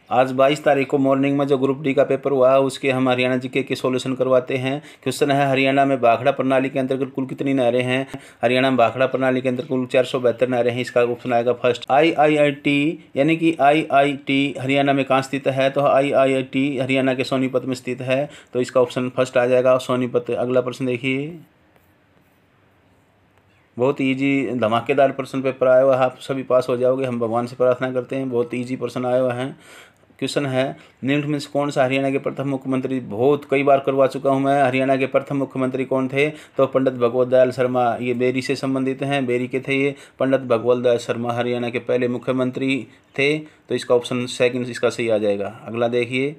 आज 22 तारीख को मॉर्निंग में जो ग्रुप डी का पेपर हुआ उसके हम हरियाणा जीके के सॉल्यूशन करवाते हैं। क्वेश्चन है, हरियाणा में भाखड़ा प्रणाली के अंतर्गत कुल कितनी नहरें हैं? हरियाणा में भाखड़ा प्रणाली के अंतर्गत कुल 472 नहरें हैं। इसका ऑप्शन आएगा फर्स्ट। IIIT यानी कि IIT हरियाणा में कहाँ स्थित है? तो IIIT हरियाणा के सोनीपत में स्थित है, तो इसका ऑप्शन फर्स्ट आ जाएगा सोनीपत। अगला प्रश्न देखिए, बहुत इजी धमाकेदार प्रश्न पेपर आया हुआ है, आप सभी पास हो जाओगे, हम भगवान से प्रार्थना करते हैं। बहुत इजी प्रश्न आया हुआ है। क्वेश्चन है, निम्न में से कौन सा हरियाणा के प्रथम मुख्यमंत्री? बहुत कई बार करवा चुका हूं मैं। हरियाणा के प्रथम मुख्यमंत्री कौन थे? तो पंडित भगवत दयाल शर्मा। ये बेरी से संबंधित हैं, बेरी के थे ये। पंडित भगवत दयाल शर्मा हरियाणा के पहले मुख्यमंत्री थे, तो इसका ऑप्शन सेकंड इसका सही आ जाएगा। अगला देखिए,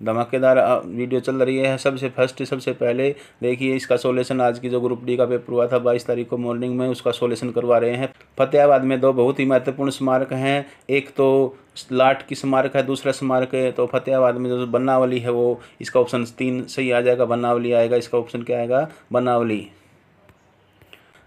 धमाकेदार वीडियो चल रही है। सबसे फर्स्ट सबसे पहले देखिए इसका सॉल्यूशन, आज की जो ग्रुप डी का पेपर हुआ था 22 तारीख को मॉर्निंग में, उसका सॉल्यूशन करवा रहे हैं। फतेहाबाद में दो बहुत ही महत्वपूर्ण स्मारक हैं, एक तो लाट की स्मारक है, दूसरा स्मारक है तो फतेहाबाद में जो बनावली है वो, इसका ऑप्शन 3 सही आ जाएगा, बनावली आएगा। इसका ऑप्शन क्या आएगा? बनावली।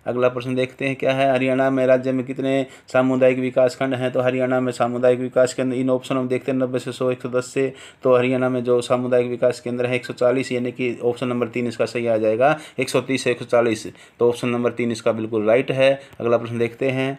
अगला प्रश्न देखते हैं क्या है, हरियाणा में राज्य में कितने सामुदायिक विकास खंड हैं? तो हरियाणा में सामुदायिक विकास केंद्र, इन ऑप्शन हम देखते हैं 90 से 100, 110 से, तो हरियाणा में जो सामुदायिक विकास केंद्र है 140, यानी कि ऑप्शन नंबर 3 इसका सही आ जाएगा। 130 से 140, तो ऑप्शन नंबर 3 इसका बिल्कुल राइट है। अगला प्रश्न देखते हैं,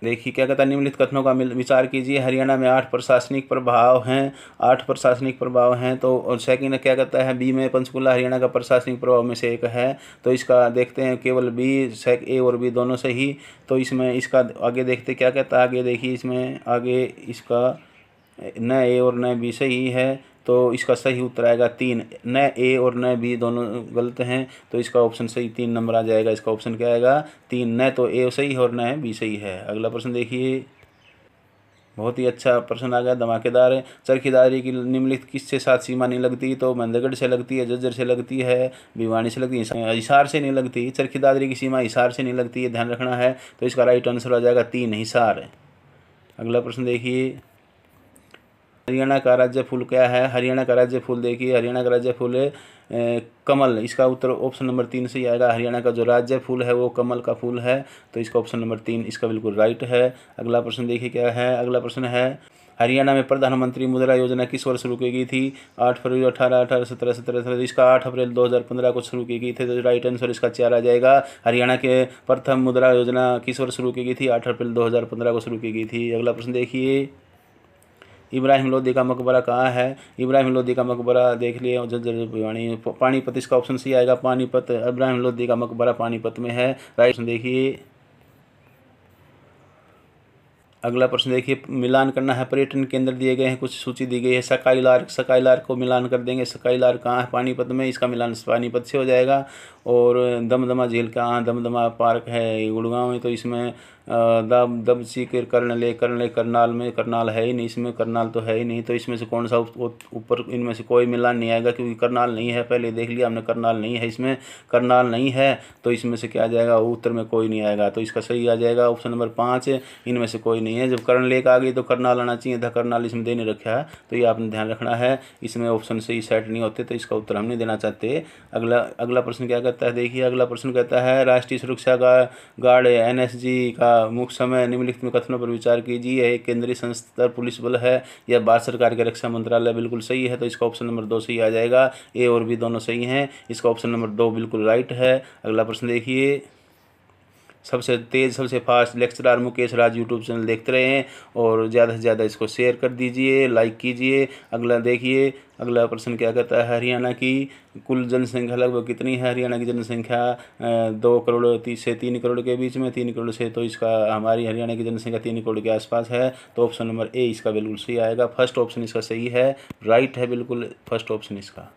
देखिए क्या कहता है, निम्नलिखित कथनों का विचार कीजिए। हरियाणा में 8 प्रशासनिक प्रभाव हैं, 8 प्रशासनिक प्रभाव हैं। तो और सेकंड क्या कहता है, बी में पंचकुला हरियाणा का प्रशासनिक प्रभाव में से एक है, तो इसका देखते हैं केवल बी, ए और बी दोनों सही। तो इसमें इसका आगे देखते क्या कहता है, आगे देखिए इसमें आगे इसका न ए और न बी सही है, तो इसका सही उत्तर आएगा 3। न ए और न बी दोनों गलत हैं, तो इसका ऑप्शन सही 3 नंबर आ जाएगा। इसका ऑप्शन क्या आएगा? 3। न तो ए सही है और न बी सही है। अगला प्रश्न देखिए, बहुत ही अच्छा प्रश्न आ गया, धमाकेदार है। चरखी दादरी की निम्नलिखित किससे साथ सीमा नहीं लगती? तो महेंद्रगढ़ से लगती है, झज्जर से लगती है, भिवानी से लगती है, हिसार से नहीं लगती। चरखी दादरी की सीमा हिसार से नहीं लगती है, ध्यान रखना है। तो इसका राइट आंसर आ जाएगा 3, हिसार। अगला प्रश्न देखिए, हरियाणा का राज्य फूल क्या है? हरियाणा का राज्य फूल देखिए, हरियाणा का राज्य फूल है कमल। इसका उत्तर ऑप्शन नंबर 3 से ही आएगा। हरियाणा का जो राज्य फूल है वो कमल का फूल है, तो इसका ऑप्शन नंबर 3 इसका बिल्कुल राइट है। अगला प्रश्न देखिए क्या है, अगला प्रश्न है, हरियाणा में प्रधानमंत्री मुद्रा योजना किस वर्ष शुरू की गई थी? 8 फरवरी 18, 17, 17, इसका 8 अप्रैल 2015 को शुरू की गई थी, तो राइट आंसर इसका 4 आ जाएगा। हरियाणा के प्रथम मुद्रा योजना किस वर्ष शुरू की गई थी? 8 अप्रैल 2015 को शुरू की गई थी। अगला प्रश्न देखिए, इब्राहिम लोदी का मकबरा कहाँ है? इब्राहिम लोदी का मकबरा देख लिए, झज्जर, भिवानी, पानीपत, इसका ऑप्शन सी आएगा, पानीपत। इब्राहिम लोदी का मकबरा पानीपत में है, राइट। देखिए अगला प्रश्न देखिए, मिलान करना है। पर्यटन केंद्र दिए गए हैं, कुछ सूची दी गई है। स्काईलार्क, स्काईलार्क को मिलान कर देंगे। स्काईलार्क कहाँ है? पानीपत में, इसका मिलान पानीपत से हो जाएगा। और दमदमा झील कहाँ? दमदमा पार्क है गुड़गांव में, तो इसमें दबसी के करनले करनाल में, करनाल है ही नहीं इसमें, करनाल तो है ही नहीं, तो इसमें से कौन सा ऊपर इनमें से कोई मिलान नहीं आएगा, क्योंकि करनाल नहीं है, पहले देख लिया हमने, करनाल नहीं है इसमें, करनाल नहीं है, तो इसमें से क्या आ जाएगा? उत्तर में कोई नहीं आएगा, तो इसका सही आ जाएगा ऑप्शन नंबर 5, इनमें से कोई नहीं है। जब कर्ण लेक आ गई तो करनाल आना चाहिए था, करनाल इसमें दे नहीं रखा है, तो ये आपने ध्यान रखना है। इसमें ऑप्शन सही सेट नहीं होते, तो इसका उत्तर हम नहीं देना चाहते। अगला प्रश्न क्या कहता है, देखिए अगला प्रश्न कहता है, राष्ट्रीय सुरक्षा गार्ड NSG का मुख्य समय निम्नलिखित में कथनों पर विचार कीजिए। एक केंद्रीय सशस्त्र पुलिस बल है या भारत सरकार के रक्षा मंत्रालय? बिल्कुल सही है, तो इसका ऑप्शन नंबर 2 सही आ जाएगा। ए और बी दोनों सही हैं, इसका ऑप्शन नंबर 2 बिल्कुल राइट है। अगला प्रश्न देखिए, सबसे तेज़ सबसे फास्ट लेक्चरर मुकेश राज यूट्यूब चैनल देखते रहें और ज़्यादा से ज़्यादा इसको शेयर कर दीजिए, लाइक कीजिए। अगला देखिए, अगला प्रश्न क्या कहता है, हरियाणा की कुल जनसंख्या लगभग कितनी है? हरियाणा की जनसंख्या 2 करोड़ से 3 करोड़ के बीच में, 3 करोड़ से, तो इसका हमारी हरियाणा की जनसंख्या 3 करोड़ के आसपास है, तो ऑप्शन नंबर ए इसका बिल्कुल सही आएगा। फर्स्ट ऑप्शन इसका सही है, राइट है बिल्कुल फर्स्ट ऑप्शन इसका।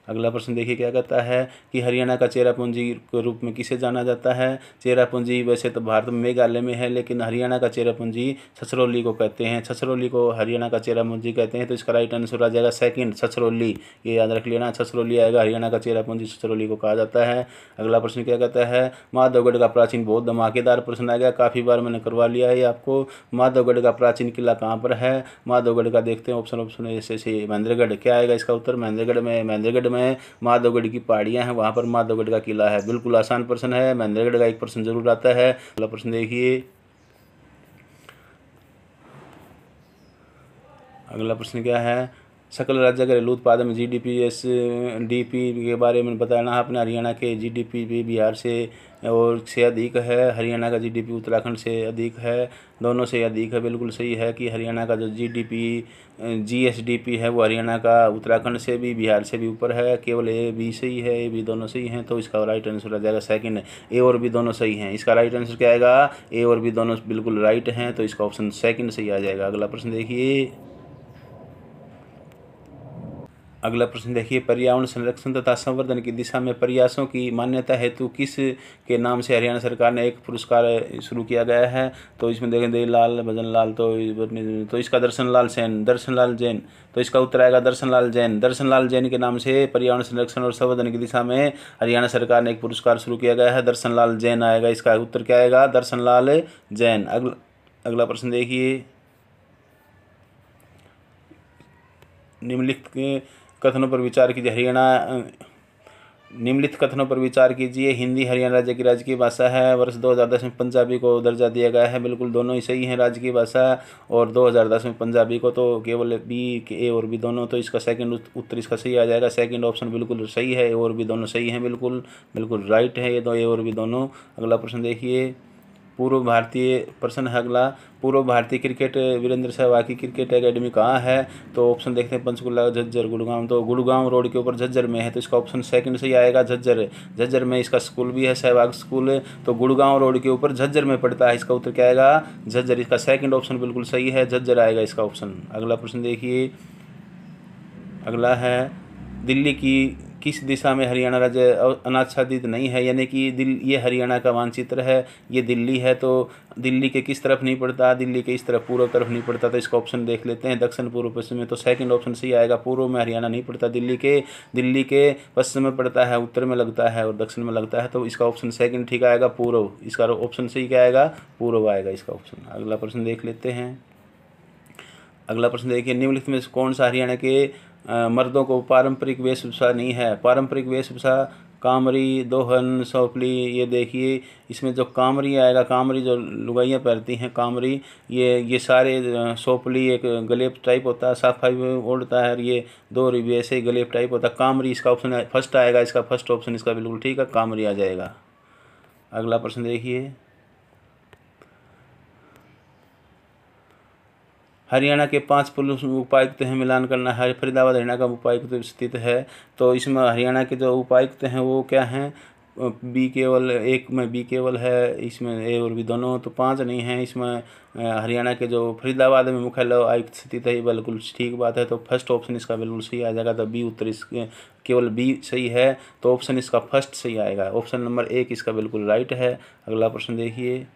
अगला प्रश्न देखिए क्या कहता है कि हरियाणा का चेरापूंजी के रूप में किसे जाना जाता है? चेरापूंजी वैसे तो भारत में मेघालय में है, लेकिन हरियाणा का चेरापूंजी छछरौली को कहते हैं, छछरौली को हरियाणा का चेरापूंजी कहते हैं, तो इसका राइट आंसर आ जाएगा सेकंड, छछरौली। ये याद रख लेना, छछरौली आएगा, हरियाणा का चेरापूंजी छछरौली को कहा जाता है। अगला प्रश्न क्या कहता है, माधवगढ़ का प्राचीन, बहुत धमाकेदार प्रश्न आ गया, काफ़ी बार मैंने करवा लिया है आपको। माधवगढ़ का प्राचीन किला कहाँ पर है? माधवगढ़ का देखते हैं ऑप्शन ऐसे महेंद्रगढ़, क्या आएगा इसका उत्तर? महेंद्रगढ़ में माधवगढ़ की पहाड़ियां हैं, वहां पर माधवगढ़ का किला है। बिल्कुल आसान प्रश्न है, महेंद्रगढ़ का 1 प्रश्न जरूर आता है। अगला प्रश्न देखिए, अगला प्रश्न क्या है, सकल राज्य घरेलू उत्पाद में GDP के बारे में बताना आपने। हरियाणा के GDP भी बिहार से अधिक है, हरियाणा का GDP उत्तराखंड से अधिक है, दोनों से अधिक है। बिल्कुल सही है कि हरियाणा का जो GSDP है वो हरियाणा का उत्तराखंड से भी बिहार से भी ऊपर है। केवल A B सही है, A B दोनों सही हैं, तो इसका राइट आंसर आ जाएगा सेकंड। A और B दोनों सही हैं, इसका राइट आंसर क्या आएगा, A और B दोनों बिल्कुल राइट हैं, तो इसका ऑप्शन सेकंड सही आ जाएगा। अगला प्रश्न देखिए, पर्यावरण संरक्षण तथा संवर्धन की दिशा में प्रयासों की मान्यता हेतु किस के नाम से हरियाणा सरकार ने एक पुरस्कार शुरू किया गया है। तो इसमें देखें देवीलाल, भजन लाल, तो इसका दर्शन लाल जैन, तो इसका उत्तर आएगा दर्शन लाल जैन के नाम से पर्यावरण संरक्षण और संवर्धन की दिशा में हरियाणा सरकार ने एक पुरस्कार शुरू किया गया है। दर्शन लाल जैन आएगा, इसका उत्तर क्या आएगा, दर्शन लाल जैन। अगला प्रश्न देखिए, निम्नलिखित कथनों पर विचार कीजिए। हिंदी हरियाणा राज्य की राजकीय भाषा है। वर्ष 2010 में पंजाबी को दर्जा दिया गया है। बिल्कुल दोनों ही सही हैं, राजकीय भाषा और 2010 में पंजाबी को, तो केवल A और B दोनों, तो इसका सेकंड उत्तर इसका सही आ जाएगा। सेकंड ऑप्शन बिल्कुल सही है, A और B दोनों सही हैं, बिल्कुल राइट है ये दो, A और B दोनों। अगला प्रश्न देखिए, पूर्व भारतीय क्रिकेट वीरेंद्र सहवाग की क्रिकेट एकेडमी कहाँ है। तो ऑप्शन देखते हैं, पंचकुला, झज्जर, गुड़गांव, तो गुड़गांव रोड के ऊपर झज्जर में है, तो इसका ऑप्शन सेकंड सही आएगा, झज्जर में इसका स्कूल भी है, सहवाग स्कूल, तो गुड़गांव रोड के ऊपर झज्जर में पड़ता है। इसका उत्तर क्या आएगा, झज्जर। इसका सेकंड ऑप्शन बिल्कुल सही है, झज्जर आएगा इसका ऑप्शन। अगला प्रश्न देखिए, अगला है, दिल्ली की किस दिशा में हरियाणा राज्य अनाच्छादित नहीं है, यानी कि ये हरियाणा का मानचित्र है, ये दिल्ली है, तो दिल्ली के किस तरफ नहीं पड़ता, दिल्ली के इस तरफ पूर्व तरफ नहीं पड़ता, तो इसका ऑप्शन देख लेते हैं, दक्षिण पूर्व पश्चिम में, तो सेकंड ऑप्शन सही आएगा। पूर्व में हरियाणा नहीं पड़ता, दिल्ली के पश्चिम में पड़ता है, उत्तर में लगता है और दक्षिण में लगता है, तो इसका ऑप्शन सेकंड ठीक आएगा, पूर्व। इसका ऑप्शन सही क्या आएगा, पूर्व आएगा इसका ऑप्शन। अगला प्रश्न देख लेते हैं। अगला प्रश्न देखिए, निम्नलिखित में कौन सा हरियाणा के मर्दों को पारंपरिक वेशभूषा नहीं है। पारंपरिक वेशभूषा कामरी, दोहन, सौपली, ये देखिए इसमें जो कामरी आएगा, कामरी जो लुगाइयाँ पहनती हैं कामरी, ये सारे, सौपली एक गलेप टाइप होता है, साफाई में ओढ़ता है, ये दो रिबी ऐसे ही गलेप टाइप होता है। कामरी इसका ऑप्शन फर्स्ट आएगा, इसका फर्स्ट ऑप्शन इसका बिल्कुल ठीक है, कामरी आ जाएगा। अगला प्रश्न देखिए, हरियाणा के 5 पुलिस उपायुक्त हैं, मिलान करना है। फरीदाबाद हरियाणा का उपायुक्त स्थित है, तो इसमें हरियाणा के जो उपायुक्त हैं वो क्या हैं, B केवल, एक में B केवल है, इसमें A और B दोनों, तो 5 नहीं हैं। इसमें हरियाणा के जो फरीदाबाद में मुख्यालय आयुक्त स्थित है, बिल्कुल ठीक बात है, तो फर्स्ट ऑप्शन इसका बिल्कुल सही आ जाएगा, तो B उत्तर इसके केवल B सही है, तो ऑप्शन इसका फर्स्ट सही आएगा, ऑप्शन नंबर 1 इसका बिल्कुल राइट है। अगला प्रश्न देखिए,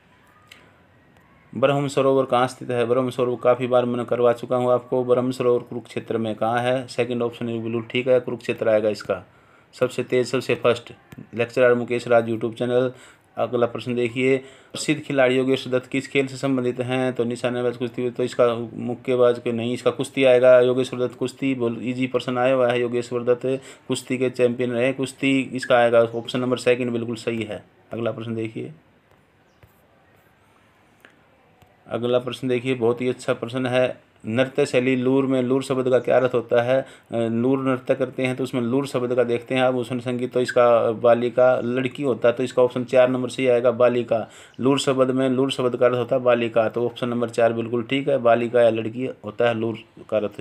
ब्रह्म सरोवर कहाँ स्थित है। ब्रह्म सरोवर काफ़ी बार मैंने करवा चुका हूँ आपको। ब्रह्म सरोवर कुरुक्षेत्र में कहाँ है, सेकंड ऑप्शन बिल्कुल ठीक है, कुरुक्षेत्र आएगा इसका, सबसे तेज, सबसे फर्स्ट। लेक्चरर मुकेश राज यूट्यूब चैनल। अगला प्रश्न देखिए, प्रसिद्ध खिलाड़ी योगेश दत्त किस खेल से संबंधित हैं। तो निशानेबाज, कुश्ती, तो इसका मुक्केबाज के नहीं, इसका कुश्ती आएगा। योगेश्वर दत्त कुश्ती, इजी प्रश्न आया हुआ है, योगेश्वर दत्त कुश्ती के चैंपियन रहे, कुश्ती इसका आएगा, ऑप्शन नंबर सेकंड बिल्कुल सही है। अगला प्रश्न देखिए, अगला प्रश्न देखिए, बहुत ही अच्छा प्रश्न है। नृत्य शैली लूर में, लूर शब्द का क्या अर्थ होता है। लूर नृत्य करते हैं, तो उसमें लूर शब्द का देखते हैं आभूषण संगीत, तो इसका बालिका लड़की होता है, तो इसका ऑप्शन 4 नंबर से आएगा, बालिका। लूर शब्द में लूर शब्द का अर्थ होता है बालिका, तो ऑप्शन नंबर 4 बिल्कुल ठीक है, बालिका या लड़की होता है लूर का अर्थ।